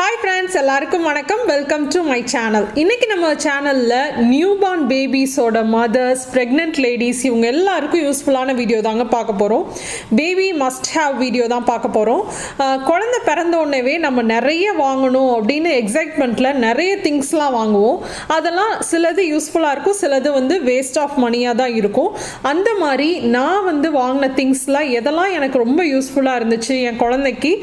Hi friends, எல்லாருக்கும் வணக்கம். Welcome to my channel. இன்னைக்கு நம்ம சேனல்ல நியூ பார்ன் பேபிஸோட மதர்ஸ், பிரெக்னென்ட் லேடிஸ் இவங்க எல்லாருக்கும் யூஸ்ஃபுல்லான வீடியோ தாங்க பார்க்க போகிறோம். பேபி மஸ்ட் ஹேவ் வீடியோ தான் பார்க்க போகிறோம். குழந்தை பிறந்த உடனேவே நம்ம நிறைய வாங்கணும் அப்படின்னு எக்ஸைட்மெண்ட்டில் நிறைய திங்ஸ்லாம் வாங்குவோம். அதெல்லாம் சிலது யூஸ்ஃபுல்லாக இருக்கும், சிலது வேஸ்ட் ஆஃப் மணியாக தான் இருக்கும். அந்த மாதிரி நான் வாங்கின திங்ஸ்லாம் எதெல்லாம் எனக்கு ரொம்ப யூஸ்ஃபுல்லாக இருந்துச்சு என் குழந்தைக்கு,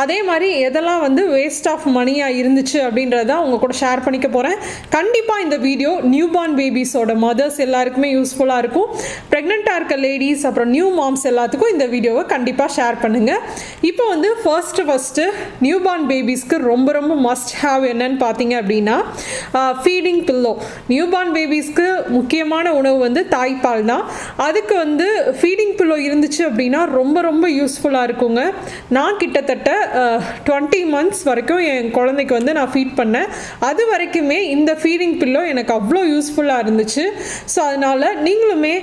அதே மாதிரி எதெல்லாம் வேஸ்ட் ஆஃப் மணியாக இருந்துச்சு அப்படின்றத உங்க கூட ஷேர் பண்ணிக்க போகிறேன். கண்டிப்பாக இந்த வீடியோ நியூ பார்ன் பேபிஸோட மதர்ஸ் எல்லாருக்குமே யூஸ்ஃபுல்லாக இருக்கும். ப்ரெக்னெண்ட்டாக இருக்க லேடிஸ் அப்புறம் நியூ மாம்ஸ் எல்லாத்துக்கும் இந்த வீடியோவை கண்டிப்பாக ஷேர் பண்ணுங்கள். இப்போ ஃபர்ஸ்ட்டு நியூ பார்ன் பேபிஸ்க்கு ரொம்ப ரொம்ப மஸ்ட் ஹேவ் என்னன்னு பார்த்தீங்க அப்படின்னா ஃபீடிங் பில்லோ. நியூ பார்ன் பேபிஸ்க்கு முக்கியமான உணவு தாய்ப்பால் தான். அதுக்கு ஃபீடிங் பில்லோ இருந்துச்சு அப்படின்னா ரொம்ப ரொம்ப யூஸ்ஃபுல்லாக இருக்குங்க. நான் கிட்டத்தட்ட 20 months வரைக்கும் என் குழந்தைக்கு நான் ஃபீட் பண்ணேன். அது வரைக்குமே இந்த ஃபீடிங் பில்லோ எனக்கு அவ்வளோ யூஸ்ஃபுல்லாக இருந்துச்சு. ஸோ அதனால் நீங்களுமே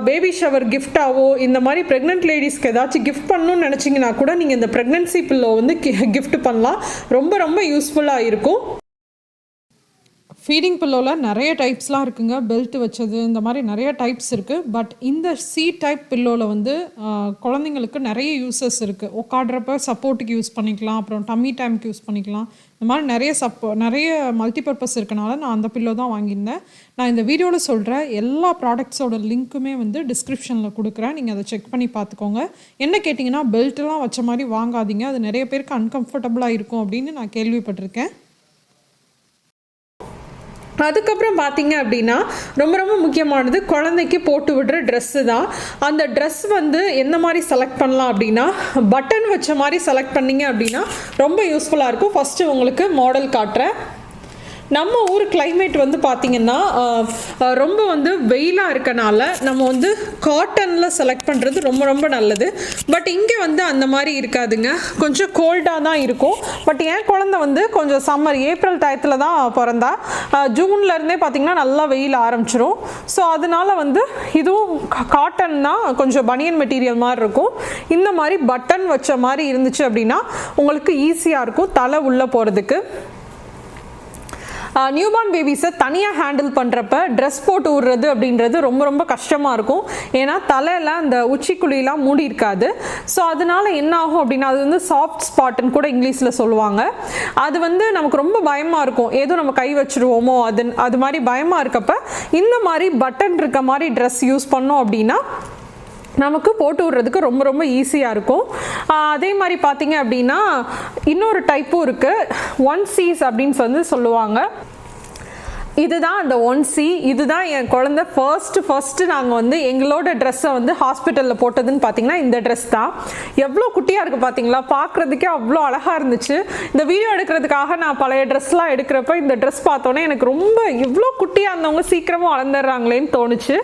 பேபி ஷவர் கிஃப்டாவோ இந்த மாதிரி ப்ரெக்னென்ட் லேடிஸ்க்கு ஏதாச்சும் கிஃப்ட் பண்ணணும்னு நினச்சிங்கன்னா கூட நீங்கள் இந்த ப்ரெக்னென்சி பில்லோ கிஃப்ட் பண்ணலாம். ரொம்ப ரொம்ப யூஸ்ஃபுல்லாக இருக்கும். ஃபீடிங் பில்லோவில் நிறைய டைப்ஸ்லாம் இருக்குங்க. பெல்ட் வச்சது இந்த மாதிரி நிறைய டைப்ஸ் இருக்குது. பட் இந்த சி டைப் பில்லோவில் குழந்தைங்களுக்கு நிறைய யூசஸ் இருக்குது. உட்காடுறப்ப சப்போர்ட்டுக்கு யூஸ் பண்ணிக்கலாம், அப்புறம் டம்மி டைமுக்கு யூஸ் பண்ணிக்கலாம். இந்த மாதிரி நிறைய மல்டிபர்பஸ் இருக்கனால நான் அந்த பில்லோ தான் வாங்கியிருந்தேன். நான் இந்த வீடியோவில் சொல்கிற எல்லா ப்ராடக்ட்ஸோட லிங்க்குமே டிஸ்கிரிப்ஷனில் கொடுக்குறேன். நீங்கள் அதை செக் பண்ணி பார்த்துக்கோங்க. என்ன கேட்டிங்கன்னா, பெல்ட்டெலாம் வச்ச மாதிரி வாங்காதீங்க. அது நிறைய பேருக்கு அன்கம்ஃபர்டபுளாக இருக்கும் அப்படின்னு நான் கேள்விப்பட்டிருக்கேன். அதுக்கப்புறம் பார்த்தீங்க அப்படின்னா ரொம்ப ரொம்ப முக்கியமானது குழந்தைக்கு போட்டு விடுற ட்ரெஸ்ஸு தான். அந்த ட்ரெஸ் எந்த மாதிரி செலக்ட் பண்ணலாம் அப்படின்னா, பட்டன் வச்ச மாதிரி செலக்ட் பண்ணிங்க அப்படின்னா ரொம்ப யூஸ்ஃபுல்லாக இருக்கும். ஃபஸ்ட்டு உங்களுக்கு மாடல் காட்டுறேன். நம்ம ஊர் கிளைமேட் பார்த்திங்கன்னா ரொம்ப வெயிலாக இருக்கனால நம்ம காட்டனில் செலக்ட் பண்ணுறது ரொம்ப ரொம்ப நல்லது. பட் இங்கே அந்த மாதிரி இருக்காதுங்க, கொஞ்சம் கோல்டாக தான் இருக்கும். பட் என் குழந்தை கொஞ்சம் சம்மர் ஏப்ரல் டயத்தில் தான் பிறந்தா. ஜூன்லேருந்தே பார்த்திங்கன்னா நல்லா வெயில் ஆரம்பிச்சிரும். ஸோ அதனால் இதுவும் காட்டன் தான், கொஞ்சம் பனியன் மெட்டீரியல் மாதிரி இருக்கும். இந்த மாதிரி பட்டன் வச்ச மாதிரி இருந்துச்சு அப்படின்னா உங்களுக்கு ஈஸியாக இருக்கும் தலை உள்ளே போகிறதுக்கு. நியூ பார்ன் பேபிஸை தனியாக ஹேண்டில் பண்ணுறப்ப ட்ரெஸ் போட்டு விடுறது அப்படின்றது ரொம்ப ரொம்ப கஷ்டமாக இருக்கும். ஏன்னா தலையில் அந்த உச்சிக்குழியெலாம் மூடி இருக்காது. ஸோ அதனால் என்ன ஆகும் அப்படின்னா, அது சாஃப்ட் ஸ்பாட்டுன்னு கூட இங்கிலீஷில் சொல்லுவாங்க. அது நமக்கு ரொம்ப பயமாக இருக்கும், ஏதோ நம்ம கை வச்சுருவோமோ அது மாதிரி பயமாக இருக்கப்ப இந்த மாதிரி பட்டன் இருக்க மாதிரி ட்ரெஸ் யூஸ் பண்ணோம் அப்படின்னா நமக்கு போட்டு விடுறதுக்கு ரொம்ப ரொம்ப ஈஸியாக இருக்கும். அதே மாதிரி பார்த்தீங்க அப்படின்னா இன்னொரு டைப்பும் இருக்குது, 1Cs அப்படின்னு சொல்லுவாங்க. இதுதான் அந்த 1C. இதுதான் என் குழந்தை ஃபர்ஸ்ட்டு நாங்கள் எங்களோட ட்ரெஸ்ஸை ஹாஸ்பிட்டலில் போட்டதுன்னு பார்த்தீங்கன்னா இந்த ட்ரெஸ் தான். எவ்வளோ குட்டியாக இருக்குது பார்த்தீங்களா, பார்க்குறதுக்கே அவ்வளோ அழகாக இருந்துச்சு. இந்த வீடியோ எடுக்கிறதுக்காக நான் பழைய ட்ரெஸ்லாம் எடுக்கிறப்ப இந்த ட்ரெஸ் பார்த்தோன்னே எனக்கு ரொம்ப இவ்வளோ குட்டியாக இருந்தவங்க சீக்கிரமாக வளர்ந்துடுறாங்களேன்னு தோணுச்சு.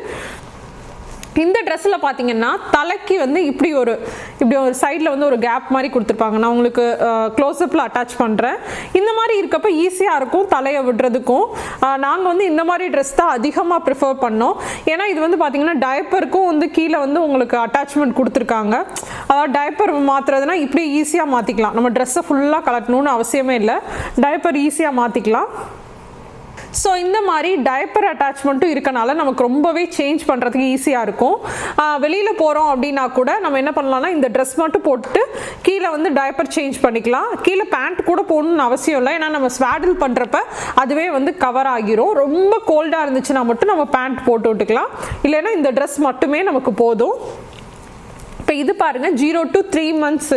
இந்த ட்ரெஸ்ஸில் பார்த்தீங்கன்னா தலைக்கு இப்படி ஒரு சைடில் ஒரு கேப் மாதிரி கொடுத்துருப்பாங்க. நான் உங்களுக்கு க்ளோஸ்அப்பில் அட்டாச் பண்ணுறேன். இந்த மாதிரி இருக்கப்போ ஈஸியாக இருக்கும் தலையை விடுறதுக்கும். நாங்கள் இந்த மாதிரி ட்ரெஸ் தான் அதிகமாக ப்ரிஃபர் பண்ணோம். ஏன்னா இது பார்த்தீங்கன்னா டைப்பருக்கும் கீழே உங்களுக்கு அட்டாச்மெண்ட் கொடுத்துருக்காங்க. அதாவது டைப்பர் மாற்றுறதுனா இப்படி ஈஸியாக மாற்றிக்கலாம். நம்ம ட்ரெஸ்ஸை ஃபுல்லாக கலட்டணும்னு அவசியமே இல்லை, டைப்பர் ஈஸியாக மாற்றிக்கலாம். ஸோ இந்த மாதிரி டைப்பர் அட்டாச்மெண்ட்டும் இருக்கனால நமக்கு ரொம்பவே சேஞ்ச் பண்ணுறதுக்கு ஈஸியாக இருக்கும். வெளியில் போகிறோம் அப்படின்னா கூட நம்ம என்ன பண்ணலாம்னா இந்த ட்ரெஸ் மட்டும் போட்டுட்டு கீழே டைப்பர் சேஞ்ச் பண்ணிக்கலாம். கீழே பேண்ட் கூட போடணும்னு அவசியம் இல்லை, ஏன்னா நம்ம ஸ்வாடில் பண்ணுறப்ப அதுவே கவர் ஆகிரும். ரொம்ப கோல்டாக இருந்துச்சுன்னா மட்டும் நம்ம பேண்ட் போட்டு விட்டுக்கலாம், இல்லைன்னா இந்த ட்ரெஸ் மட்டுமே நமக்கு போதும். இப்போ இது பாருங்கள், 0 to 3 months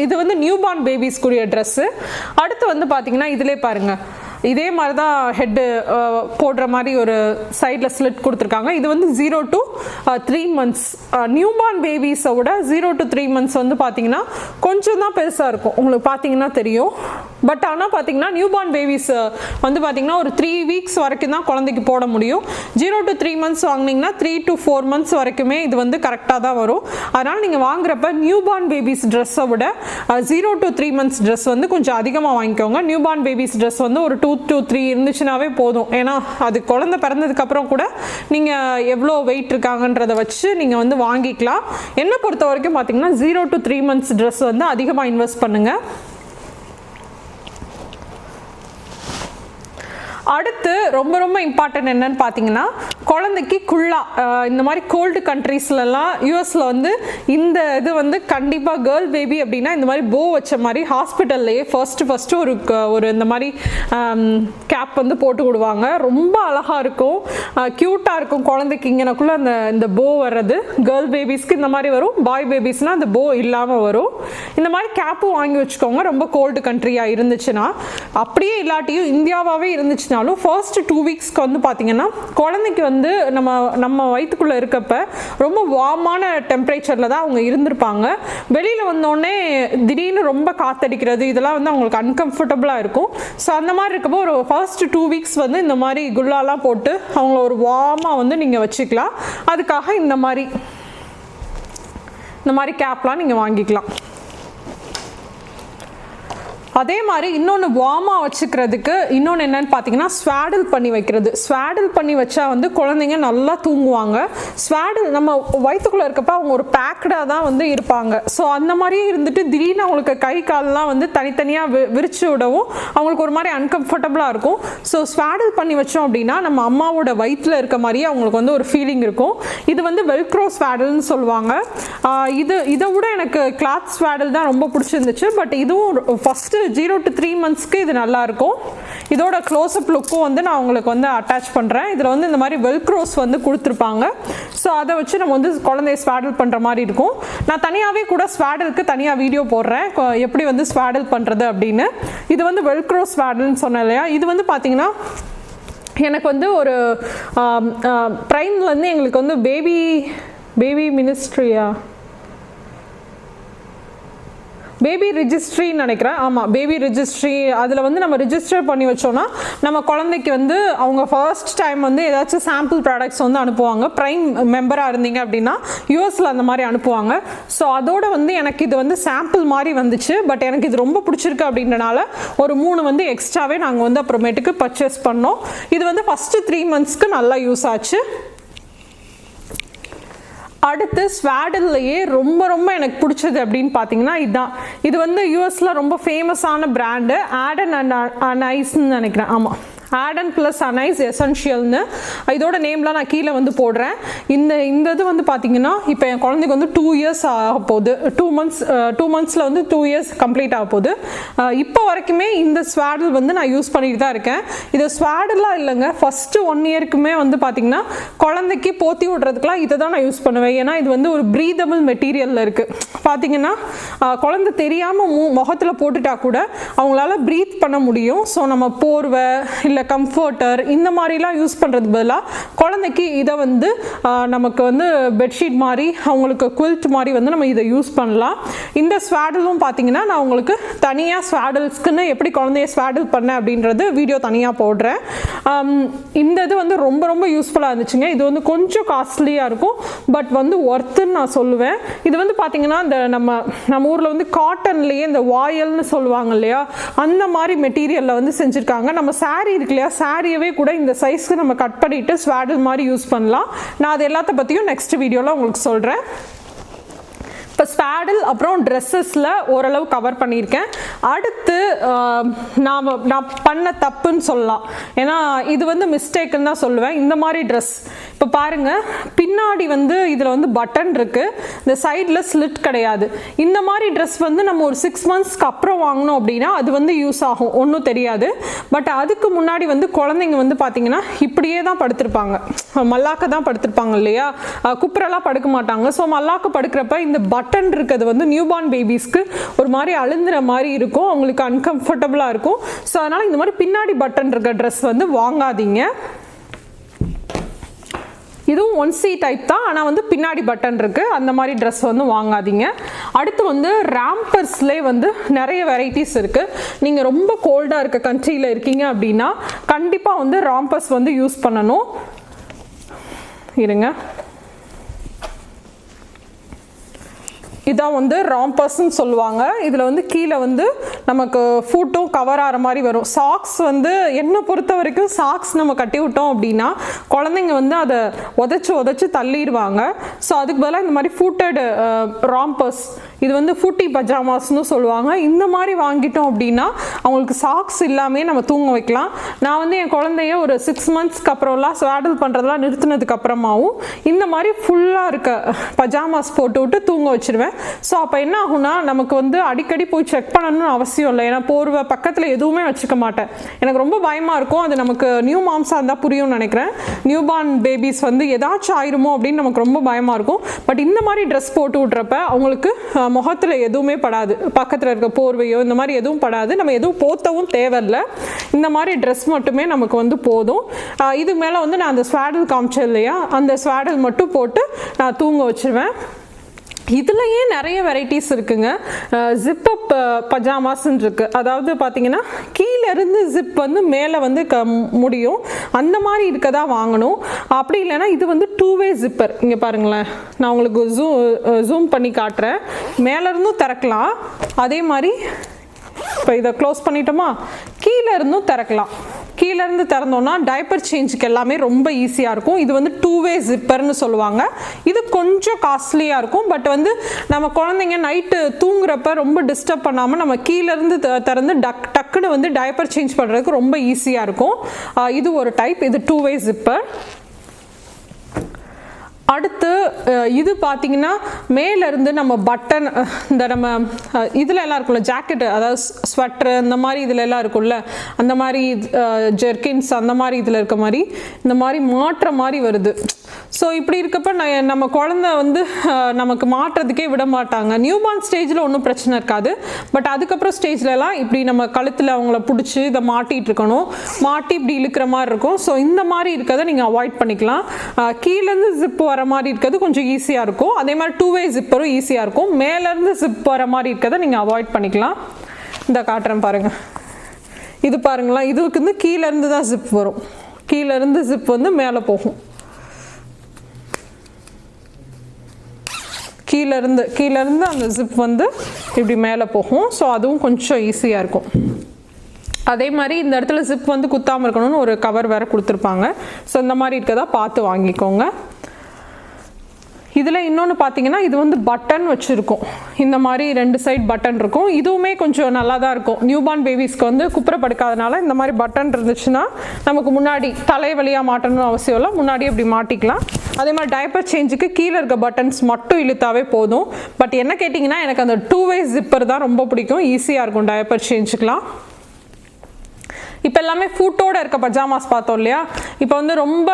இது நியூ பார்ன் பேபிஸ்க்குரிய ட்ரெஸ்ஸு. அடுத்து பார்த்தீங்கன்னா இதிலே பாருங்கள், இதே மாதிரி தான் ஹெட்டு போடுற மாதிரி ஒரு சைடில் ஸ்லிட் கொடுத்துருக்காங்க. இது 0 to 3 months. நியூ பார்ன் பேபிஸை விட 0 to 3 months பார்த்தீங்கன்னா கொஞ்சம் தான் பெருசாக இருக்கும், உங்களுக்கு பார்த்தீங்கன்னா தெரியும். பட் ஆனால் பார்த்தீங்கன்னா நியூ பார்ன் பேபிஸ் பார்த்தீங்கன்னா ஒரு 3 weeks வரைக்கும் தான் குழந்தைக்கு போட முடியும். 0 to 3 months வாங்கினீங்கன்னா 3 to 4 months வரைக்குமே இது கரெக்டாக தான் வரும். அதனால் நீங்கள் வாங்குறப்ப நியூ பார்ன் பேபிஸ் ட்ரெஸ்ஸை விட 0 to 3 months ட்ரெஸ் கொஞ்சம் அதிகமாக வாங்கிக்கோங்க. நியூ பார்ன் பேபிஸ் ட்ரெஸ் ஒரு 2 to 3 இருந்துச்சுனாவே போதும். ஏன்னா அது குழந்தை பிறந்ததுக்கப்புறம் கூட நீங்கள் எவ்வளோ வெயிட் இருக்காங்கன்றதை வச்சு நீங்கள் வாங்கிக்கலாம். என்னை பொறுத்த வரைக்கும் பார்த்தீங்கன்னா 0 to 3 months ட்ரெஸ் அதிகமாக இன்வெஸ்ட் பண்ணுங்கள். அடுத்து ரொம்ப ரொம்ப இம்பார்ட்டன்ட் என்னன்னு பார்த்தீங்கன்னா, குழந்தைக்கு குள்ளா இந்த மாதிரி கோல்டு கண்ட்ரீஸ்லலாம் யூஎஸில் வந்து இந்த இது வந்து கண்டிப்பாக கேர்ள் பேபி அப்படின்னா இந்த மாதிரி போ வச்ச மாதிரி ஹாஸ்பிட்டல்லையே ஃபர்ஸ்ட் ஒரு இந்த மாதிரி கேப் வந்து போட்டு விடுவாங்க. ரொம்ப அழகாக இருக்கும், க்யூட்டாக இருக்கும் குழந்தைக்கு. இங்கனக்குள்ளே இந்த போ வர்றது கேர்ள் பேபிஸ்க்கு இந்த மாதிரி வரும், பாய் பேபிஸ்னால் அந்த போ இல்லாமல் வரும். இந்த மாதிரி கேப்பும் வாங்கி வச்சுக்கோங்க ரொம்ப கோல்டு கண்ட்ரியாக இருந்துச்சுன்னா. அப்படியே இல்லாட்டியும் இந்தியாவாகவே இருந்துச்சுனாலும் ஃபர்ஸ்ட் 2 வீக்ஸ்க்கு வந்து பார்த்தீங்கன்னா குழந்தைக்கு வந்து நம்ம வயிற்றுக்குள்ளே இருக்கப்ப ரொம்ப வார்மான டெம்பரேச்சரில் தான் அவங்க இருந்திருப்பாங்க. வெளியில் வந்தோடனே திடீர்னு ரொம்ப காத்தடிக்கிறது இதெல்லாம் வந்து அவங்களுக்கு அன்கம்ஃபர்டபுளாக இருக்கும். ஸோ அந்த மாதிரி இருக்கப்போ ஒரு ஃபர்ஸ்ட் 2 வீக்ஸ் வந்து இந்த மாதிரி குல்லாலாம் போட்டு அவங்கள ஒரு வார்மாக வந்து நீங்கள் வச்சுக்கலாம். அதுக்காக இந்த மாதிரி கேப்லாம் நீங்கள் வாங்கிக்கலாம். அதே மாதிரி இன்னொன்று வார்மாக வச்சுக்கிறதுக்கு இன்னொன்று என்னன்னு பார்த்தீங்கன்னா, ஸ்வாடில் பண்ணி வைக்கிறது. ஸ்வாடில் பண்ணி வச்சா வந்து குழந்தைங்க நல்லா தூங்குவாங்க. ஸ்வாடில் நம்ம வயிற்றுக்குள்ளே இருக்கப்போ அவங்க ஒரு பேக்கடாக தான் வந்து இருப்பாங்க. ஸோ அந்த மாதிரியே இருந்துட்டு திடீர்னு அவங்களுக்கு கை கால்லாம் வந்து தனித்தனியாக விரிச்சு விடவும் அவங்களுக்கு ஒரு மாதிரி அன்கம்ஃபர்டபுளாக இருக்கும். ஸோ ஸ்வாடில் பண்ணி வச்சோம் அப்படின்னா நம்ம அம்மாவோட வயிற்றில் இருக்க மாதிரியே அவங்களுக்கு வந்து ஒரு ஃபீலிங் இருக்கும். இது வந்து வெல்க்ரோ ஸ்வாடில்னு சொல்லுவாங்க. இதை விட எனக்கு கிளாத் ஸ்வாடில் தான் ரொம்ப பிடிச்சிருந்துச்சு. பட் இதுவும் ஃபஸ்ட்டு 0 to 3 monthsக்கு இது நல்லாயிருக்கும். இதோட க்ளோஸ்அப் லுக்கும் வந்து நான் உங்களுக்கு வந்து அட்டாச் பண்ணுறேன். இதில் வந்து இந்த மாதிரி வெல்க்ரோஸ் வந்து கொடுத்துருப்பாங்க. ஸோ அதை வச்சு நம்ம வந்து குழந்தைய ஸ்வாடில் பண்ணுற மாதிரி இருக்கும். நான் தனியாகவே கூட ஸ்வாடிலுக்கு தனியாக வீடியோ போடுறேன், எப்படி வந்து ஸ்வாடில் பண்ணுறது அப்படின்னு. இது வந்து வெல்க்ரோ ஸ்வாடில்னு சொன்னேன் இல்லையா. இது வந்து பார்த்தீங்கன்னா எனக்கு வந்து ஒரு ப்ரைம்லேருந்து எங்களுக்கு வந்து பேபி மினிஸ்ட்ரியா பேபி ரிஜிஸ்ட்ரின்னு நினைக்கிறேன். ஆமாம், பேபி ரிஜிஸ்ட்ரி. அதில் வந்து நம்ம ரிஜிஸ்டர் பண்ணி வச்சோன்னா நம்ம குழந்தைக்கு வந்து அவங்க ஃபர்ஸ்ட் டைம் வந்து ஏதாச்சும் சாம்பிள் ப்ராடக்ட்ஸ் வந்து அனுப்புவாங்க. ப்ரைம் மெம்பராக இருந்தீங்க அப்படின்னா யூஎஸில் அந்த மாதிரி அனுப்புவாங்க. ஸோ அதோட வந்து எனக்கு இது வந்து சாம்பிள் மாதிரி வந்துச்சு. பட் எனக்கு இது ரொம்ப பிடிச்சிருக்கு அப்படின்றனால ஒரு 3 வந்து எக்ஸ்ட்ராவே நாங்கள் வந்து அப்புறமேட்டுக்கு பர்ச்சேஸ் பண்ணோம். இது வந்து ஃபஸ்ட்டு 3 monthsக்கு நல்லா யூஸ் ஆச்சு. அடுத்து ஸ்வாடில்லையே ரொம்ப ரொம்ப எனக்கு பிடிச்சது அப்படின்னு பார்த்தீங்கன்னா இதுதான். இது வந்து யூஎஸில் ரொம்ப ஃபேமஸான பிராண்டு ஆடன் அண்ட் ஐஸ்ன்னு நினைக்கிறேன். ஆமாம், ஆடன் ப்ளஸ் அனைஸ் எசென்ஷியல்னு. இதோட நேம்லாம் நான் கீழே வந்து போடுறேன். இந்த இது வந்து பார்த்தீங்கன்னா இப்போ என் குழந்தைக்கு வந்து 2 years ஆக போகுது. 2 monthsல வந்து 2 years கம்ப்ளீட் ஆக போகுது. இப்போ வரைக்குமே இந்த ஸ்வாடில் வந்து நான் யூஸ் பண்ணிட்டு தான் இருக்கேன். இது ஸ்வாடிலாம் இல்லைங்க, ஃபஸ்ட்டு 1 yearக்குமே வந்து பார்த்தீங்கன்னா குழந்தைக்கு போத்தி விடுறதுக்குலாம் இதை தான் நான் யூஸ் பண்ணுவேன். ஏன்னா இது வந்து ஒரு ப்ரீதபிள் மெட்டீரியலில் இருக்குது. பார்த்தீங்கன்னா குழந்தை தெரியாமல் முகத்தில் போட்டுட்டா கூட அவங்களால ப்ரீத் பண்ண முடியும். ஸோ நம்ம போர்வை இல்லை கம்ஃபர்டர் இந்த மாதிரிலாம் யூஸ் பண்ணுறது பதிலாக குழந்தைக்கு இதை வந்து நமக்கு வந்து பெட்ஷீட் மாதிரி அவங்களுக்கு குவில்ட் மாதிரி வந்து நம்ம இதை யூஸ் பண்ணலாம். இந்த ஸ்வாடிலும் பார்த்தீங்கன்னா நான் உங்களுக்கு தனியாக ஸ்வாடில்ஸ்க்குன்னு எப்படி குழந்தைய ஸ்வாடில் பண்ணேன் அப்படின்றது வீடியோ தனியாக போடுறேன். இந்த இது வந்து ரொம்ப ரொம்ப யூஸ்ஃபுல்லாக இருந்துச்சுங்க. இது வந்து கொஞ்சம் காஸ்ட்லியாக இருக்கும், பட் வந்து ஒர்த்துன்னு நான் சொல்லுவேன். இது வந்து பார்த்தீங்கன்னா இந்த நம்ம ஊரில் வந்து காட்டன்லேயே இந்த வாயல்னு சொல்லுவாங்க இல்லையா, அந்த மாதிரி மெட்டீரியலில் வந்து செஞ்சுருக்காங்க. நம்ம சாரீ இருக்கு இல்லையா, சாரியவே கூட இந்த சைஸ்க்கு நம்ம கட் பண்ணிட்டு ஸ்வாடில் மாதிரி யூஸ் பண்ணலாம். நான் அது எல்லாத்த பற்றியும் நெக்ஸ்ட் வீடியோவில் உங்களுக்கு சொல்கிறேன். இப்போ ஸ்வாடில் அப்புறம் ட்ரெஸ்ஸஸில் ஓரளவு கவர் பண்ணியிருக்கேன். அடுத்து நான் பண்ண தப்புன்னு சொல்லலாம், ஏன்னா இது வந்து மிஸ்டேக்குன்னு தான் சொல்லுவேன். இந்த மாதிரி ட்ரெஸ் இப்போ பாருங்கள், பின்னாடி வந்து இதில் வந்து பட்டன் இருக்குது, இந்த சைடில் ஸ்லிட் கிடையாது. இந்த மாதிரி ட்ரெஸ் வந்து நம்ம ஒரு 6 monthsக்கு அப்புறம் வாங்கினோம் அப்படின்னா அது வந்து யூஸ் ஆகும், ஒன்றும் தெரியாது. பட் அதுக்கு முன்னாடி வந்து குழந்தைங்க வந்து பார்த்தீங்கன்னா இப்படியே தான் படுத்திருப்பாங்க, மல்லாக்க தான் படுத்திருப்பாங்க இல்லையா, குப்புரெல்லாம் படுக்க மாட்டாங்க. ஸோ மல்லாக்க படுக்கிறப்ப இந்த பட்டன் இருக்கிறது வந்து நியூபார்ன் பேபிஸ்க்கு ஒரு மாதிரி அழுந்துற மாதிரி இருக்கும், அவங்களுக்கு அன்கம்ஃபர்டபுளாக இருக்கும். ஸோ அதனால் இந்த மாதிரி பின்னாடி பட்டன் இருக்க ட்ரெஸ் வந்து வாங்காதீங்க. இதுவும் 1C டைப் தான், ஆனால் வந்து பின்னாடி பட்டன் இருக்குது, அந்த மாதிரி ட்ரெஸ் வந்து வாங்காதீங்க. அடுத்து வந்து ராம்பர்ஸ்லேயே வந்து நிறைய வெரைட்டிஸ் இருக்குது. நீங்கள் ரொம்ப கோல்டாக இருக்க கண்ட்ரியில் இருக்கீங்க அப்படின்னா கண்டிப்பாக வந்து ராம்பர்ஸ் வந்து யூஸ் பண்ணணும். இருங்க, இதான் வந்து ராம்பர்ஸ்ன்னு சொல்லுவாங்க. இதில் வந்து கீழே வந்து நமக்கு ஃபுட்டும் கவர் ஆகிற மாதிரி வரும். சாக்ஸ் வந்து என்னை பொறுத்த வரைக்கும் சாக்ஸ் நம்ம கட்டி விட்டோம் அப்படின்னா குழந்தைங்க வந்து அதை உதச்சி தள்ளிடுவாங்க. ஸோ அதுக்கு பதிலாக இந்த மாதிரி ஃபுட்டட் ராம்பர்ஸ் இது வந்து ஃபுட்டி பஜாமாஸ்னு சொல்லுவாங்க. இந்த மாதிரி வாங்கிட்டோம் அப்படின்னா அவங்களுக்கு சாக்ஸ் இல்லாமல் நம்ம தூங்க வைக்கலாம். நான் வந்து என் குழந்தைய ஒரு 6 மந்த்ஸ்க்கு அப்புறம்லாம் ஸ்வாடல் பண்ணுறதெல்லாம் நிறுத்தினதுக்கு அப்புறமாவும் இந்த மாதிரி ஃபுல்லாக இருக்க பஜாமாஸ் போட்டு விட்டு தூங்க வச்சிருவேன். ஸோ அப்போ என்ன ஆகும்னா நமக்கு வந்து அடிக்கடி போய் செக் பண்ணணும்னு அவசியம் இல்லை. ஏன்னா போர்வை பக்கத்தில் எதுவுமே வச்சுக்க மாட்டேன். எனக்கு ரொம்ப பயமாக இருக்கும். அது நமக்கு நியூ மாம்ஸாக இருந்தால் புரியும்னு நினைக்கிறேன். நியூ பார்ன் பேபிஸ் வந்து ஏதாச்சும் ஆயிருமோ அப்படின்னு நமக்கு ரொம்ப பயமாக இருக்கும். பட் இந்த மாதிரி ட்ரெஸ் போட்டு விட்றப்ப அவங்களுக்கு முகத்தில் எதுவுமே படாது, பக்கத்தில் இருக்க போர்வையோ இந்த மாதிரி எதுவும் படாது. நம்ம எதுவும் போத்தவும் தேவையில்லை. இந்த மாதிரி ட்ரெஸ் மட்டுமே நமக்கு வந்து போதும். இது மேலே வந்து நான் அந்த ஸ்வாடல் காமிச்சேன் இல்லையா, அந்த ஸ்வாடல் மட்டும் போட்டு நான் தூங்க வச்சுருவேன். இதுலேயே நிறைய வெரைட்டிஸ் இருக்குங்க. ஜிப்பப் பஜாமாஸ்ன்னு இருக்கு. அதாவது பார்த்தீங்கன்னா கீழே இருந்து ஜிப் வந்து மேலே வந்து முடியும். அந்த மாதிரி இருக்கதா வாங்கணும். அப்படி இல்லைன்னா இது வந்து 2-வே ஜிப்பர். இங்கே பாருங்களேன், நான் உங்களுக்கு ஜூம் பண்ணி காட்டுறேன். மேலேருந்தும் திறக்கலாம், அதே மாதிரி இப்போ இதை க்ளோஸ் பண்ணிட்டோமா, கீழே இருந்தும் திறக்கலாம். கீழேருந்து திறந்தோன்னா டைப்பர் சேஞ்சுக்கு எல்லாமே ரொம்ப ஈஸியாக இருக்கும். இது வந்து 2-வே ஜிப்பர்னு சொல்லுவாங்க. இது கொஞ்சம் காஸ்ட்லியாக இருக்கும். பட் வந்து நம்ம குழந்தைங்க நைட்டு தூங்குறப்ப ரொம்ப டிஸ்டர்ப் பண்ணாமல் நம்ம கீழேருந்து திறந்து டக்குன்னு வந்து டைப்பர் சேஞ்ச் பண்ணுறதுக்கு ரொம்ப ஈஸியாக இருக்கும். இது ஒரு டைப். இது 2-வே ஜிப்பர். அடுத்து இது பார்த்தீங்கன்னா மேலேருந்து நம்ம பட்டன், இந்த நம்ம இதில் எல்லாம் இருக்குல்ல ஜாக்கெட்டு, அதாவது ஸ்வெட்ரு இந்த மாதிரி இதில் எல்லாம் இருக்குல்ல, அந்த மாதிரி ஜெர்கின்ஸ் அந்த மாதிரி இதில் இருக்க மாதிரி இந்த மாதிரி மாட்டுற மாதிரி வருது. ஸோ இப்படி இருக்கப்ப நம்ம குழந்தை வந்து நமக்கு மாட்டுறதுக்கே விட மாட்டாங்க. நியூ பார்ன் ஸ்டேஜில் ஒன்றும் பிரச்சனை இருக்காது. பட் அதுக்கப்புறம் ஸ்டேஜ்லலாம் இப்படி நம்ம கழுத்தில் அவங்கள பிடிச்சி இதை மாட்டிகிட்டு இருக்கணும், மாட்டி இப்படி இழுக்கிற மாதிரி இருக்கும். ஸோ இந்த மாதிரி இருக்கிறத நீங்கள் அவாய்ட் பண்ணிக்கலாம். கீழேருந்து ஜிப் வர மாதிரி இருக்கிறது கொஞ்சம் ஈஸியாக இருக்கும். அதே மாதிரி 2-வே ஜிப்பரும் ஈஸியாக இருக்கும். மேலேருந்து ஜிப் வர மாதிரி இருக்கிறத நீங்கள் அவாய்ட் பண்ணிக்கலாம். இந்த காட்டுறேன் பாருங்கள். இது பாருங்களா, இதுக்கு வந்து கீழேருந்து தான் ஜிப் வரும். கீழேருந்து ஜிப் வந்து மேலே போகும். கீழேருந்து அந்த ஜிப் வந்து இப்படி மேலே போகும். ஸோ அதுவும் கொஞ்சம் ஈஸியாக இருக்கும். அதே மாதிரி இந்த இடத்துல ஜிப் வந்து குத்தாமல் இருக்கணும்னு ஒரு கவர் வேறு கொடுத்துருப்பாங்க. ஸோ இந்த மாதிரி இருக்கதா பார்த்து வாங்கிக்கோங்க. இதில் இன்னொன்று பார்த்தீங்கன்னா இது வந்து பட்டன் வச்சுருக்கும். இந்த மாதிரி 2 சைட் பட்டன் இருக்கும். இதுவுமே கொஞ்சம் நல்லா தான் இருக்கும். நியூ பார்ன் பேபிஸ்க்கு வந்து குப்புற படுக்காதனால இந்த மாதிரி பட்டன் இருந்துச்சுன்னா நமக்கு முன்னாடி தலை வழியாக மாட்டணும்னு அவசியம் இல்லை, முன்னாடி இப்படி மாட்டிக்கலாம். அதே மாதிரி டைப்பர் சேஞ்சுக்கு கீழே இருக்க பட்டன்ஸ் மட்டும் இழுத்தாவே போதும். பட் என்ன கேட்டிங்கன்னா எனக்கு அந்த 2-வே ஜிப்பர் தான் ரொம்ப பிடிக்கும். ஈஸியாக இருக்கும் டைப்பர் சேஞ்சுக்கலாம். இப்போ எல்லாமே ஃபூட்டோடு இருக்க பஜாமாஸ் பார்த்தோம் இல்லையா. இப்போ வந்து ரொம்ப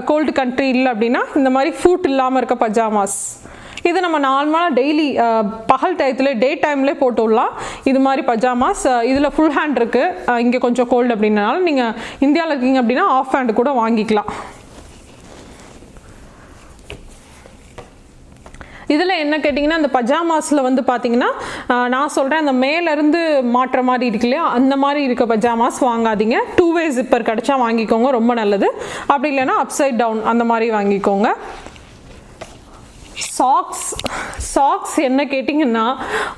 கோல்டு கண்ட்ரி இல்லை அப்படின்னா இந்த மாதிரி ஃபூட் இல்லாமல் இருக்க பஜாமாஸ், இது நம்ம நார்மலாக டெய்லி பகல் டயத்தில் டே டைம்லேயே போட்டு விடலாம். இது மாதிரி பஜாமாஸ் இதில் ஃபுல் ஹேண்ட் இருக்குது. இங்கே கொஞ்சம் கோல்டு அப்படின்றனால நீங்கள் இந்தியாவில் இருக்கீங்க அப்படின்னா ஆஃப் ஹேண்டு கூட வாங்கிக்கலாம். இதில் என்ன கேட்டிங்கன்னா அந்த பஜாமாஸில் வந்து பார்த்தீங்கன்னா நான் சொல்கிறேன், அந்த மேலேருந்து மாட்டுற மாதிரி இருக்கு இல்லையா, அந்த மாதிரி இருக்க பஜாமாஸ் வாங்காதீங்க. 2-வே ஜிப்பர் கிடச்சா வாங்கிக்கோங்க, ரொம்ப நல்லது. அப்படி இல்லைன்னா அப்சைட் டவுன் அந்த மாதிரி வாங்கிக்கோங்க. சாக்ஸ் என்ன கேட்டிங்கன்னா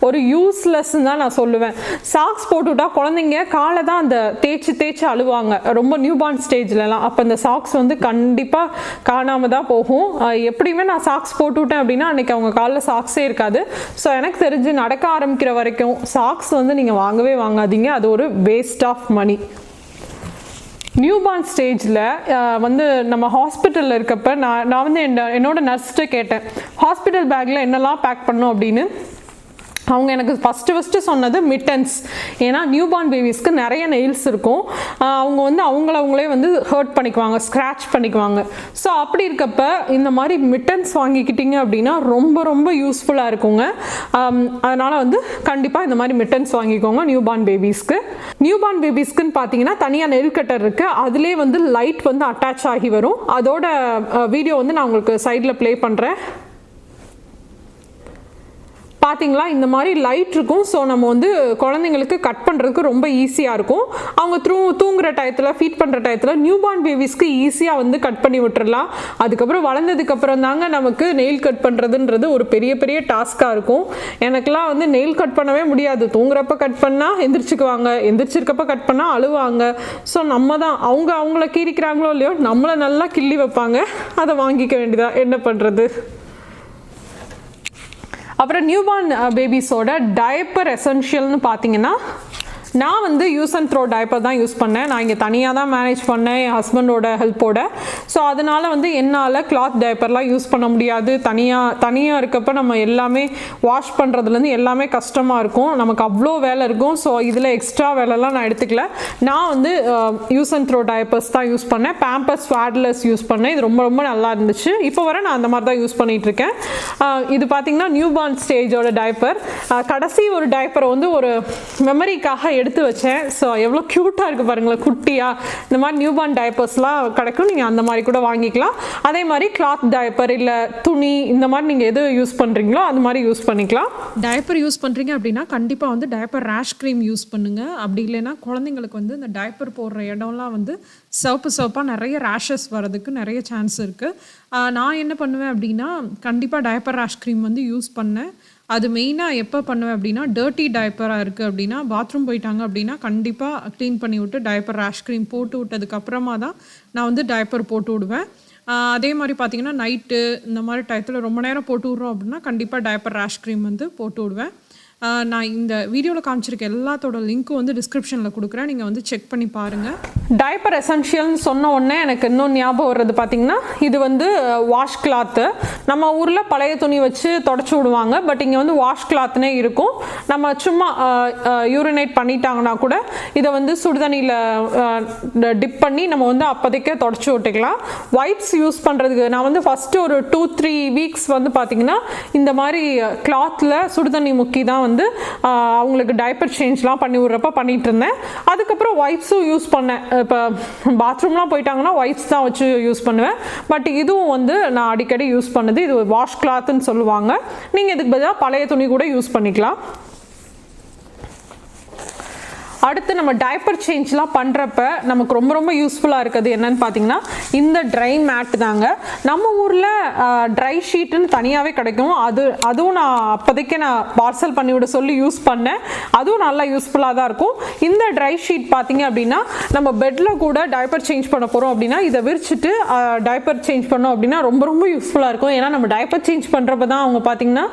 ஒரு யூஸ்லெஸ்ன்னு தான் நான் சொல்லுவேன். சாக்ஸ் போட்டுவிட்டா குழந்தைங்க காலை தான் அந்த தேய்ச்சி அழுவாங்க ரொம்ப நியூ பார்ன் ஸ்டேஜ்லலாம். அப்போ அந்த சாக்ஸ் வந்து கண்டிப்பாக காணாமல் தான் போகும். எப்படியுமே நான் சாக்ஸ் போட்டுவிட்டேன் அப்படின்னா அன்றைக்கி அவங்க காலில் சாக்ஸே இருக்காது. ஸோ எனக்கு தெரிஞ்சு நடக்க ஆரம்பிக்கிற வரைக்கும் சாக்ஸ் வந்து நீங்கள் வாங்கவே வாங்காதீங்க. அது ஒரு waste of money. Newborn ஸ்டேஜில் வந்து நம்ம ஹாஸ்பிட்டலில் இருக்கப்போ நான் வந்து என்னோட நர்ஸ்கிட்ட கேட்டேன் ஹாஸ்பிட்டல் பேக்கில் என்னெல்லாம் பேக் பண்ணோம் அப்படின்னு. அவங்க எனக்கு ஃபஸ்ட்டு சொன்னது மிட்டன்ஸ். ஏன்னா நியூ பார்ன் பேபிஸ்க்கு நிறைய நெயில்ஸ் இருக்கும். அவங்க வந்து அவங்களே வந்து ஹர்ட் பண்ணிக்குவாங்க, ஸ்க்ராட்ச் பண்ணிக்குவாங்க. ஸோ அப்படி இருக்கப்ப இந்த மாதிரி மிட்டன்ஸ் வாங்கிக்கிட்டிங்க அப்படின்னா ரொம்ப ரொம்ப யூஸ்ஃபுல்லாக இருக்குங்க. அதனால் வந்து கண்டிப்பாக இந்த மாதிரி மிட்டன்ஸ் வாங்கிக்கோங்க நியூ பார்ன் பேபிஸ்க்கு. நியூ பார்ன் பேபிஸ்க்குன்னு பார்த்தீங்கன்னா தனியாக நெயில் கட்டர் இருக்குது. அதிலே வந்து லைட் வந்து அட்டாச் ஆகி வரும். அதோட வீடியோ வந்து நான் உங்களுக்கு சைடில் ப்ளே பண்ணுறேன். பார்த்தீங்களா, இந்த மாதிரி லைட் இருக்கும். ஸோ நம்ம வந்து குழந்தைங்களுக்கு கட் பண்ணுறதுக்கு ரொம்ப ஈஸியாக இருக்கும். அவங்க தூங்குற டயத்தில் ஃபீட் பண்ணுற டயத்தில் நியூ பார்ன் பேபிஸ்க்கு ஈஸியாக வந்து கட் பண்ணி விட்டுறலாம். அதுக்கப்புறம் வளர்ந்ததுக்கப்புறம் தாங்க நமக்கு நெயில் கட் பண்ணுறதுன்றது ஒரு பெரிய டாஸ்க்காக இருக்கும். எனக்கெல்லாம் வந்து நெயில் கட் பண்ணவே முடியாது. தூங்குறப்ப கட் பண்ணால் எந்திரிச்சுக்குவாங்க, எந்திரிச்சிருக்கப்ப கட் பண்ணால் அழுவாங்க. ஸோ நம்ம தான் அவங்கள கீறிக்கிறாங்களோ இல்லையோ நம்மளை நல்லா கிள்ளி வைப்பாங்க. அதை வாங்கிக்க வேண்டியதா, என்ன பண்ணுறது. அப்புறம் நியூபார்ன் பேபிஸோட டயப்பர் எசென்ஷியல்னு பார்த்தீங்கன்னா நான் வந்து யூஸ் அண்ட் த்ரோ டைப்பர் தான் யூஸ் பண்ணேன். நான் இங்கே தனியாக தான் மேனேஜ் பண்ணேன் என் ஹஸ்பண்டோட ஹெல்ப்போட. ஸோ அதனால் வந்து என்னால் கிளாத் டைப்பர்லாம் யூஸ் பண்ண முடியாது. தனியாக இருக்கப்போ நம்ம எல்லாமே வாஷ் பண்ணுறதுலேருந்து எல்லாமே கஷ்டமாக இருக்கும், நமக்கு அவ்வளோ வேலை இருக்கும். ஸோ இதில் எக்ஸ்ட்ரா வேலைலாம் நான் எடுத்துக்கல. நான் வந்து யூஸ் அண்ட் த்ரோ டைப்பர்ஸ் தான் யூஸ் பண்ணேன். பேம்பர்ஸ் ஸ்வாட்லெஸ் யூஸ் பண்ணேன். இது ரொம்ப ரொம்ப நல்லா இருந்துச்சு. இப்போ வர நான் அந்த மாதிரி தான் யூஸ் பண்ணிகிட்ருக்கேன். இது பார்த்திங்கன்னா நியூபார்ன் ஸ்டேஜோட டைப்பர். கடைசி ஒரு டைப்பரை வந்து ஒரு மெமரிக்காக எடுத்து வச்சேன். ஸோ எவ்வளோ க்யூட்டாக இருக்குது பாருங்களேன், குட்டியாக. இந்த மாதிரி நியூபார்ன் டைப்பர்ஸ்லாம் கிடைக்கும், நீங்கள் அந்த மாதிரி கூட வாங்கிக்கலாம். அதே மாதிரி கிளாத் டைப்பர் இல்லை துணி இந்த மாதிரி நீங்கள் எது யூஸ் பண்ணுறீங்களோ அது மாதிரி யூஸ் பண்ணிக்கலாம். டைப்பர் யூஸ் பண்ணுறீங்க அப்படின்னா கண்டிப்பாக வந்து டைப்பர் ரேஷ் க்ரீம் யூஸ் பண்ணுங்கள். அப்படி இல்லைன்னா குழந்தைங்களுக்கு வந்து இந்த டைப்பர் போடுற இடம்லாம் வந்து சிவப்பாக நிறைய ரேஷஸ் வரதுக்கு நிறைய சான்ஸ் இருக்குது. நான் என்ன பண்ணுவேன் அப்படின்னா கண்டிப்பாக டைப்பர் ரேஷ் க்ரீம் வந்து யூஸ் பண்ணேன். அது மெயினாக எப்போ பண்ணுவேன் அப்படின்னா டர்ட்டி டைப்பராக இருக்குது அப்படின்னா பாத்ரூம் போயிட்டாங்க அப்படின்னா கண்டிப்பாக க்ளீன் பண்ணி விட்டு டைப்பர் ரேஷ் க்ரீம் போட்டு விட்டதுக்கப்புறமா தான் நான் வந்து டைப்பர் போட்டு விடுவேன். அதே மாதிரி பார்த்திங்கன்னா நைட்டு இந்த மாதிரி டயத்தில் ரொம்ப நேரம் போட்டு விட்றோம் அப்படின்னா கண்டிப்பாக டைப்பர் ரேஷ் க்ரீம் வந்து போட்டு விடுவேன். நான் இந்த வீடியோவில் காமிச்சிருக்க எல்லாத்தோட லிங்க்கும் வந்து டிஸ்கிரிப்ஷனில் கொடுக்குறேன், நீங்கள் வந்து செக் பண்ணி பாருங்கள். டைப்பர் எசென்ஷியல்னு சொன்ன உடனே எனக்கு இன்னும் ஞாபகம் வர்றது பார்த்திங்கன்னா இது வந்து வாஷ் கிளாத்து. நம்ம ஊரில் பழைய துணி வச்சு தொடச்சி விடுவாங்க, பட் இங்கே வந்து வாஷ் கிளாத்னே இருக்கும். நம்ம சும்மா யூரினேட் பண்ணிட்டாங்கன்னா கூட இதை வந்து சுடுதண்ணியில் டிப் பண்ணி நம்ம வந்து அப்போதைக்கே தொடச்சி விட்டுக்கலாம். வைப்ஸ் யூஸ் பண்ணுறதுக்கு நான் வந்து ஃபஸ்ட்டு ஒரு 2-3 வீக்ஸ் வந்து பார்த்திங்கன்னா இந்த மாதிரி கிளாத்தில் சுடுதண்ணி முக்கி தான் வந்து அவங்களுக்கு டைப்பர் சேஞ்ச்லாம் பண்ணி விட்றப்ப பண்ணிகிட்டு இருந்தேன். அதுக்கப்புறம் வைப்ஸும் யூஸ் பண்ணேன். இப்போ பாத்ரூம்லாம் போயிட்டாங்கன்னா வைப்ஸ் தான் வச்சு யூஸ் பண்ணுவேன். பட் இதுவும் வந்து நான் அடிக்கடி யூஸ் பண்ணுது. இது வாஷ் கிளாத்துன்னு சொல்லுவாங்க. நீங்கள் இதுக்கு பதிலாக பழைய துணி கூட யூஸ் பண்ணிக்கலாம். அடுத்து நம்ம டைப்பர் சேஞ்ச்லாம் பண்ணுறப்ப நமக்கு ரொம்ப ரொம்ப யூஸ்ஃபுல்லாக இருக்குது என்னன்னு பார்த்தீங்கன்னா இந்த ட்ரை மேட் தாங்க. நம்ம ஊரில் ட்ரை ஷீட்டுன்னு தனியாகவே கிடைக்கும். அதுவும் நான் அப்போதைக்கு நான் பார்சல் பண்ணிவிட சொல்லி யூஸ் பண்ணேன். அதுவும் நல்லா யூஸ்ஃபுல்லாக தான் இருக்கும். இந்த ட்ரை ஷீட் பார்த்தீங்க அப்படின்னா நம்ம பெட்டில் கூட டைப்பர் சேஞ்ச் பண்ண போகிறோம் அப்படின்னா இதை விரிச்சிட்டு டைப்பர் சேஞ்ச் பண்ணோம் அப்படின்னா ரொம்ப ரொம்ப யூஸ்ஃபுல்லாக இருக்கும். ஏன்னா நம்ம டைப்பர் சேஞ்ச் பண்ணுறப்ப தான் அவங்க பார்த்தீங்கன்னா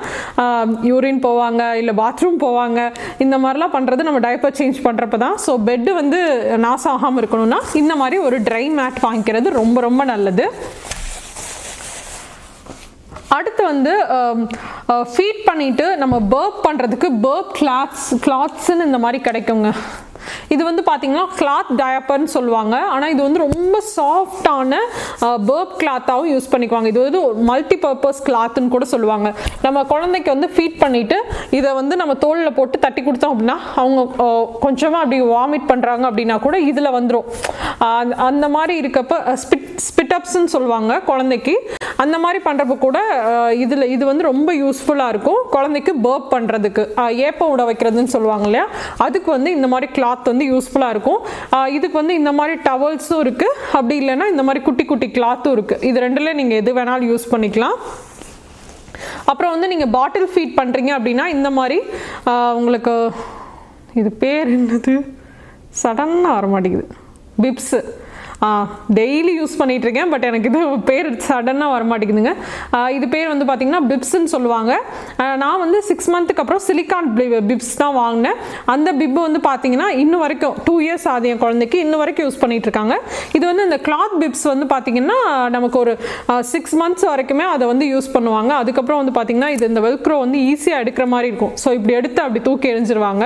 யூரின் போவாங்க, இல்லை பாத்ரூம் போவாங்க. இந்த மாதிரிலாம் பண்ணுறது நம்ம டைப்பர் சேஞ்ச் பண்ணுறப்ப தான். ஸோ பெட்டு வந்து நாசாகாமல் இருக்கணும்னா இந்த மாதிரி ஒரு ட்ரை மேட் வாங்கிக்கிறது ரொம்ப ரொம்ப நல்லது. அடுத்து வந்து ஃபீட் பண்ணிவிட்டு நம்ம பர்ப் பண்ணுறதுக்கு பர்ப் கிளாத்ஸ்ன்னு இந்த மாதிரி கிடைக்குங்க. இது வந்து பார்த்தீங்கன்னா கிளாத் டயப்பர்னு சொல்லுவாங்க. ஆனால் இது வந்து ரொம்ப சாஃப்டான பர்ப் கிளாத்தாகவும் யூஸ் பண்ணிக்குவாங்க. இது வந்து மல்டி பர்பஸ் கிளாத்துன்னு கூட சொல்லுவாங்க. நம்ம குழந்தைக்கு வந்து ஃபீட் பண்ணிவிட்டு இதை வந்து நம்ம தோலில் போட்டு தட்டி கொடுத்தோம் அப்படின்னா அவங்க கொஞ்சமாக அப்படி வாமிட் பண்ணுறாங்க அப்படின்னா கூட இதில் வந்துடும். அந்த மாதிரி இருக்கப்போ ஸ்பிட்டப்ஸ்ன்னு சொல்லுவாங்க குழந்தைக்கு. அந்த மாதிரி பண்ணுறப்ப கூட இது வந்து ரொம்ப யூஸ்ஃபுல்லாக இருக்கும் குழந்தைக்கு பர்ப் பண்ணுறதுக்கு. ஏப்பம் விட வைக்கிறதுன்னு சொல்லுவாங்க இல்லையா, அதுக்கு வந்து இந்த மாதிரி கிளாத் வந்து யூஸ்ஃபுல்லாக இருக்கும். இதுக்கு வந்து இந்த மாதிரி டவல்ஸும் இருக்குது, அப்படி இல்லைன்னா இந்த மாதிரி குட்டி குட்டி கிளாத்தும் இருக்குது. இது ரெண்டுல நீங்கள் எது வேணாலும் யூஸ் பண்ணிக்கலாம். அப்புறம் வந்து நீங்கள் பாட்டில் ஃபீட் பண்ணுறீங்க அப்படின்னா இந்த மாதிரி உங்களுக்கு இது பேர் என்னது சடனாக வர மாட்டேங்குது, பிப்ஸு. டெய்லி யூஸ் பண்ணிகிட்டு இருக்கேன், பட் எனக்கு இது பேர் சடனாக வரமாட்டேங்குதுங்க. இது பேர் வந்து பார்த்திங்கன்னா பிப்ஸ்ன்னு சொல்லுவாங்க. நான் வந்து 6 மந்த்துக்கு அப்புறம் சிலிக்கான் பிப்ஸ் தான் வாங்கினேன். அந்த பிப்பு வந்து பார்த்திங்கன்னா இன்னும் வரைக்கும் 2 இயர்ஸ் ஆகுது என் குழந்தைக்கு, இன்னும் வரைக்கும் யூஸ் பண்ணிகிட்டு இருக்காங்க. இது வந்து இந்த கிளாத் பிப்ஸ் வந்து பார்த்திங்கன்னா நமக்கு ஒரு 6 மந்த்ஸ் வரைக்குமே அதை வந்து யூஸ் பண்ணுவாங்க. அதுக்கப்புறம் வந்து பார்த்திங்கன்னா இது இந்த வெல்க்ரோ வந்து ஈஸியாக எடுக்கிற மாதிரி இருக்கும். ஸோ இப்படி எடுத்து அப்படி தூக்கி எறிஞ்சிருவாங்க.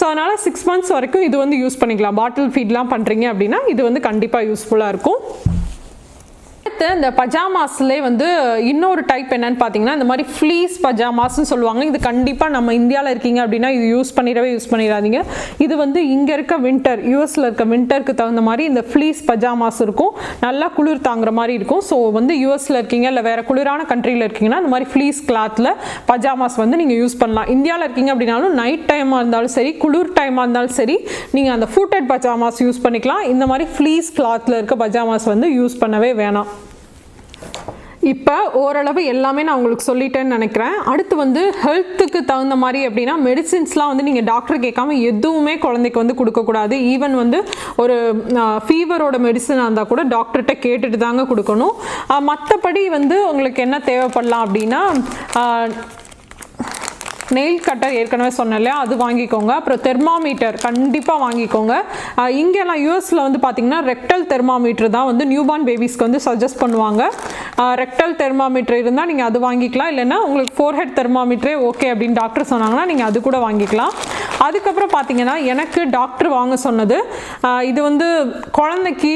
ஸோ அதனால் 6 மந்த்ஸ் வரைக்கும் இது வந்து யூஸ் பண்ணிக்கலாம். பாட்டில் ஃபீட்லாம் பண்ணுறீங்க அப்படின்னா இது வந்து கண்டிப்பாக யூஸ்ஃபுல்லாக இருக்கும். அடுத்து இந்த பஜாமாஸ்லேயே வந்து இன்னொரு டைப் என்னன்னு பார்த்தீங்கன்னா இந்த மாதிரி ஃப்ளீஸ் பஜாமாஸ்ன்னு சொல்லுவாங்க. இது கண்டிப்பாக நம்ம இந்தியாவில் இருக்கீங்க அப்படின்னா இது யூஸ் பண்ணிடாதீங்க. இது வந்து இங்கே இருக்க வின்டர், யூஎஸில் இருக்க வின்டருக்கு தகுந்த மாதிரி இந்த ஃப்ளீஸ் பஜாமாஸ் இருக்கும். நல்லா குளிர் தாங்குற மாதிரி இருக்கும். ஸோ வந்து யூஎஸில் இருக்கீங்க இல்லை வேறு குளிரான கண்ட்ரியில் இருக்கீங்கன்னா இந்த மாதிரி ஃப்ளீஸ் கிளாத்தில் பஜாமாஸ் வந்து நீங்கள் யூஸ் பண்ணலாம். இந்தியாவில் இருக்கீங்க அப்படின்னாலும் நைட் டைமாக இருந்தாலும் சரி, குளிர் டைமாக இருந்தாலும் சரி, நீங்கள் அந்த ஃபூட்டட் பஜாமாஸ் யூஸ் பண்ணிக்கலாம். இந்த மாதிரி ஃப்ளீஸ் கிளாத்தில் இருக்க பஜாமாஸ் வந்து யூஸ் பண்ணவே வேணாம். இப்போ ஓரளவு எல்லாமே நான் உங்களுக்கு சொல்லிட்டேன்னு நினைக்கிறேன். அடுத்து வந்து ஹெல்த்துக்கு தகுந்த மாதிரி அப்படின்னா மெடிசின்ஸ்லாம் வந்து நீங்கள் டாக்டர் கேட்காம எதுவுமே குழந்தைக்கு வந்து கொடுக்கக்கூடாது. ஈவன் வந்து ஒரு ஃபீவரோட மெடிசனாக இருந்தால் கூட டாக்டர்கிட்ட கேட்டுட்டு தாங்க கொடுக்கணும். மற்றபடி வந்து உங்களுக்கு என்ன தேவைப்படலாம் அப்படின்னா நெயில் கட்டர் ஏற்கனவே சொன்னேன் இல்லையா, அது வாங்கிக்கோங்க. அப்புறம் தெர்மாமீட்டர் கண்டிப்பாக வாங்கிக்கோங்க. இங்கெல்லாம் யூஎஸில் வந்து பார்த்தீங்கன்னா ரெக்டல் தெர்மாமீட்டர் தான் வந்து நியூபார்ன் பேபிஸ்க்கு வந்து சஜஸ்ட் பண்ணுவாங்க. ரெக்டல் தெர்மாமீட்டர் இருந்தால் நீங்கள் அது வாங்கிக்கலாம். இல்லைன்னா உங்களுக்கு ஃபோர்ஹெட் தெர்மாமீட்டரே ஓகே அப்படின்னு டாக்டர் சொன்னாங்கன்னா நீங்கள் அது கூட வாங்கிக்கலாம். அதுக்கப்புறம் பார்த்தீங்கன்னா எனக்கு டாக்டர் வாங்க சொன்னது, இது வந்து குழந்தைக்கு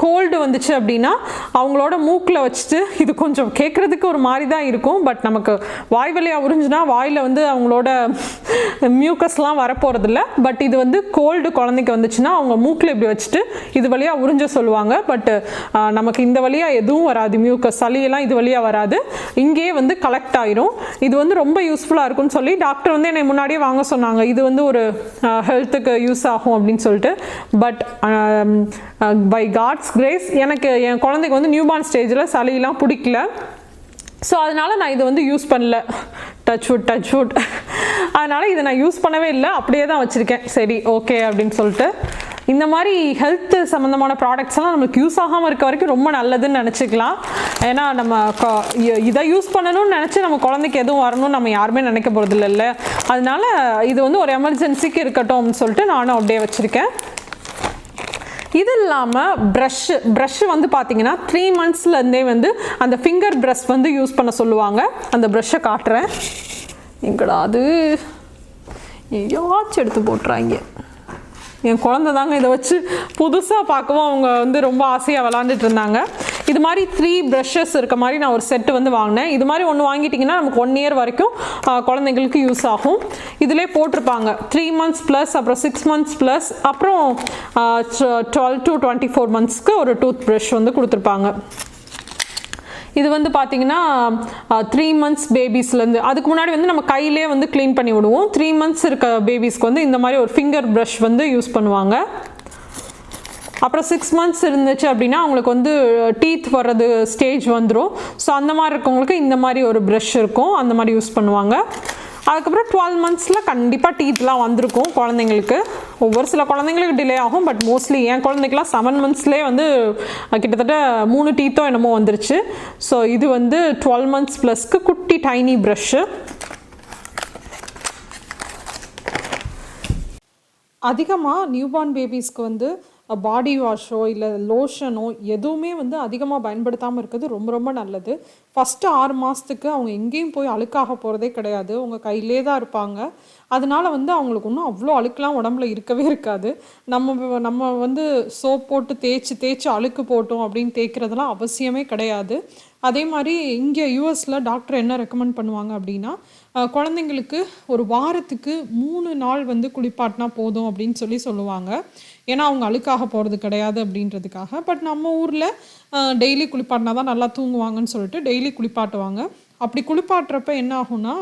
கோல்டு வந்துச்சு அப்படின்னா அவங்களோட மூக்கில் வச்சுட்டு, இது கொஞ்சம் கேட்குறதுக்கு ஒரு மாதிரி தான் இருக்கும், பட் நமக்கு வாய் வழியாக உறிஞ்சுனா வாயில் வந்து அவங்களோட மியூக்கஸ்லாம் வரப்போகிறதில்ல. பட் இது வந்து கோல்டு குழந்தைக்கு வந்துச்சுன்னா அவங்க மூக்கில் இப்படி வச்சுட்டு இது வழியாக உறிஞ்ச சொல்லுவாங்க. பட் நமக்கு இந்த வழியாக எதுவும் வராது, மியூக்கஸ் சளியெல்லாம் இது வழியாக வராது, இங்கேயே வந்து கலெக்ட் ஆயிரும். இது வந்து ரொம்ப யூஸ்ஃபுல்லாக இருக்கும்னு சொல்லி டாக்டர் வந்து என்னை முன்னாடியே வாங்க சொன்னாங்க. இது வந்து ஒரு ஹெல்த்துக்கு யூஸ் ஆகும் அப்படின்னு சொல்லிட்டு. பட் பை காட்ஸ் கிரேஸ் எனக்கு என் குழந்தைக்கு வந்து நியூபார்ன் ஸ்டேஜில் சளியெல்லாம் பிடிக்கல. ஸோ அதனால் நான் இதை வந்து யூஸ் பண்ணல. டச் வுட் அதனால் இதை நான் யூஸ் பண்ணவே இல்லை, அப்படியே தான் வச்சுருக்கேன். சரி ஓகே அப்படின்னு சொல்லிட்டு. இந்த மாதிரி ஹெல்த் சம்மந்தமான ப்ராடக்ட்ஸ்லாம் நம்மளுக்கு யூஸ் ஆகாமல் இருக்க வரைக்கும் ரொம்ப நல்லதுன்னு நினச்சிக்கலாம். ஏன்னா நம்ம இதை யூஸ் பண்ணணும்னு நினச்சி நம்ம குழந்தைக்கு எதுவும் வரணும்னு நம்ம யாருமே நினைக்க போகிறது இல்லைல்ல. அதனால இது வந்து ஒரு எமர்ஜென்சிக்கு இருக்கட்டும் அப்படின்னு சொல்லிட்டு நானும் அப்படியே வச்சுருக்கேன். இது இல்லாமல் ப்ரஷ்ஷு வந்து பார்த்தீங்கன்னா 3 monthsலேருந்தே வந்து அந்த ஃபிங்கர் ப்ரஷ் வந்து யூஸ் பண்ண சொல்லுவாங்க. அந்த ப்ரஷ்ஷை காட்டுறேன். எங்கடா அது, எங்கேயாச்சும் எடுத்து போட்டுறாங்க. என் குழந்தை தாங்க இதை வச்சு புதுசாக பார்க்கவும் அவங்க வந்து ரொம்ப ஆசையாக விளாண்டுட்டு இருந்தாங்க. இது மாதிரி 3 brushes இருக்க மாதிரி நான் ஒரு செட்டு வந்து வாங்கினேன். இது மாதிரி ஒன்று வாங்கிட்டிங்கன்னா நமக்கு 1 year வரைக்கும் குழந்தைங்களுக்கு யூஸ் ஆகும். இதிலே போட்டிருப்பாங்க 3 months ப்ளஸ், அப்புறம் 6 months ப்ளஸ், அப்புறம் 12 to 24 monthsக்கு ஒரு டூத் ப்ரஷ் வந்து கொடுத்துருப்பாங்க. இது வந்து பார்த்தீங்கன்னா 3 months பேபிஸ்லேருந்து, அதுக்கு முன்னாடி வந்து நம்ம கையிலே வந்து க்ளீன் பண்ணி விடுவோம். 3 months இருக்க பேபிஸ்க்கு வந்து இந்த மாதிரி ஒரு ஃபிங்கர் ப்ரஷ் வந்து யூஸ் பண்ணுவாங்க. அப்புறம் 6 months இருந்துச்சு அப்படின்னா அவங்களுக்கு வந்து டீத் வர்றது ஸ்டேஜ் வந்துடும். ஸோ அந்த மாதிரி இருக்கவங்களுக்கு இந்த மாதிரி ஒரு ப்ரஷ் இருக்கும், அந்த மாதிரி யூஸ் பண்ணுவாங்க. அதுக்கப்புறம் 12 monthsல கண்டிப்பாக டீத்லாம் வந்திருக்கும் குழந்தைங்களுக்கு. ஒவ்வொரு சில குழந்தைங்களுக்கு டிலே ஆகும், பட் மோஸ்ட்லி என் குழந்தைக்கெலாம் 7 monthsலேயே வந்து கிட்டத்தட்ட 3 டீத்தோ என்னமோ வந்துருச்சு. ஸோ இது வந்து 12 months ப்ளஸ்க்கு குட்டி டைனி ப்ரஷ்ஷு. அதிகமாக நியூபார்ன் பேபிஸ்க்கு வந்து பாடி வாஷோ இல்லை லோஷனோ எதுவுமே வந்து அதிகமாக பயன்படுத்தாமல் இருக்கிறது ரொம்ப ரொம்ப நல்லது. ஃபஸ்ட்டு 6 மாதத்துக்கு அவங்க எங்கேயும் போய் அழுக்காக போகிறதே கிடையாது, உங்கள் கையிலே தான் இருப்பாங்க. அதனால வந்து அவங்களுக்கு ஒன்றும் அவ்வளோ அழுக்கெலாம் உடம்புல இருக்கவே இருக்காது. நம்ம வந்து சோப் போட்டு தேய்ச்சி அழுக்கு போட்டோம் அப்படின்னு தேய்க்கிறதுலாம் அவசியமே கிடையாது. அதே மாதிரி இங்கே யூஎஸில் டாக்டர் என்ன ரெக்கமெண்ட் பண்ணுவாங்க அப்படின்னா, குழந்தைங்களுக்கு ஒரு வாரத்துக்கு 3 நாள் வந்து குளிப்பாட்டினா போதும் அப்படின்னு சொல்லுவாங்க. ஏன்னா அவங்க அழுக்காக போகிறது கிடையாது அப்படின்றதுக்காக. பட் நம்ம ஊரில் டெய்லி குளிப்பாட்டினா தான் நல்லா தூங்குவாங்கன்னு சொல்லிட்டு டெய்லி குளிப்பாட்டுவாங்க. அப்படி குளிப்பாட்டுறப்ப என்ன ஆகும்னா,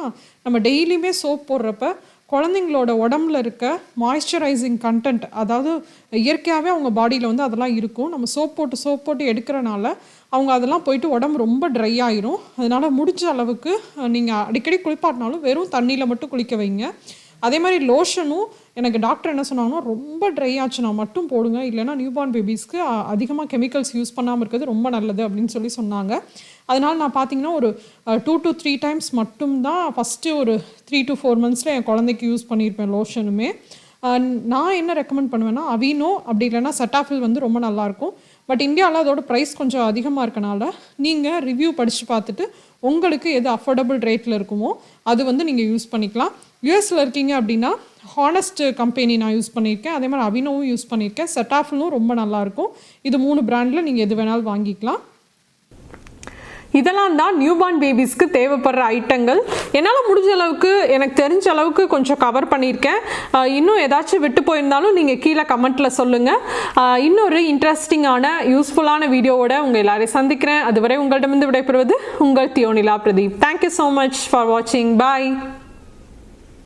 நம்ம டெய்லியுமே சோப் போடுறப்ப குழந்தைங்களோட உடம்புல இருக்க மாய்ஸ்சரைசிங் கண்டென்ட், அதாவது இயற்கையாகவே அவங்க பாடியில் வந்து அதெல்லாம் இருக்கும். நம்ம சோப் போட்டு எடுக்கிறனால அவங்க அதெல்லாம் போயிட்டு உடம்பு ரொம்ப ட்ரை ஆயிரும். அதனால் முடிஞ்ச அளவுக்கு நீங்கள் அடிக்கடி குளிப்பாட்டினாலும் வெறும் தண்ணியில் மட்டும் குளிக்க வைங்க. அதே மாதிரி லோஷனும் எனக்கு டாக்டர் என்ன சொன்னாங்கன்னா, ரொம்ப ட்ரை ஆச்சுன்னா மட்டும் போடுங்க, இல்லைனா நியூபார்ன் பேபிஸ்க்கு அதிகமாக கெமிக்கல்ஸ் யூஸ் பண்ணாமல் இருக்கிறது ரொம்ப நல்லது அப்படின்னு சொன்னாங்க. அதனால் நான் பார்த்தீங்கன்னா ஒரு 2 to 3 times மட்டும்தான் ஃபஸ்ட்டு ஒரு 3 to 4 monthsல என் குழந்தைக்கு யூஸ் பண்ணியிருப்பேன் லோஷனுமே. நான் என்ன ரெக்கமெண்ட் பண்ணுவேன்னா, அவினோ அப்படி இல்லைன்னா செட்டாஃபில் வந்து ரொம்ப நல்லாயிருக்கும். பட் இந்தியாவில் அதோட ப்ரைஸ் கொஞ்சம் அதிகமாக இருக்கனால நீங்கள் ரிவ்யூ படித்து பார்த்துட்டு உங்களுக்கு எது அஃபோர்டபுள் ரேட்டில் இருக்குமோ அது வந்து நீங்கள் யூஸ் பண்ணிக்கலாம். யூஎஸில் இருக்கீங்க அப்படின்னா ஹானஸ்ட் கம்பெனி நான் யூஸ் பண்ணியிருக்கேன், அதே மாதிரி அவினோவும் யூஸ் பண்ணியிருக்கேன், செட்டாஃபிலும் ரொம்ப நல்லாயிருக்கும். இது 3 பிராண்டில் நீங்கள் எது வேணாலும் வாங்கிக்கலாம். இதெல்லாம் தான் நியூபார்ன் பேபிஸ்க்கு தேவைப்படுற ஐட்டங்கள். என்னால் முடிஞ்ச அளவுக்கு, எனக்கு தெரிஞ்ச அளவுக்கு கொஞ்சம் கவர் பண்ணியிருக்கேன். இன்னும் ஏதாச்சும் விட்டு போயிருந்தாலும் நீங்கள் கீழே கமெண்ட்டில் சொல்லுங்கள். இன்னொரு இன்ட்ரெஸ்டிங்கான யூஸ்ஃபுல்லான வீடியோவோட உங்கள் எல்லாரையும் சந்திக்கிறேன். அதுவரை உங்களிடமிருந்து விடைபெறுவது உங்கள் தியோனிலா Pradeep. Thank you so much for வாட்சிங். பாய்.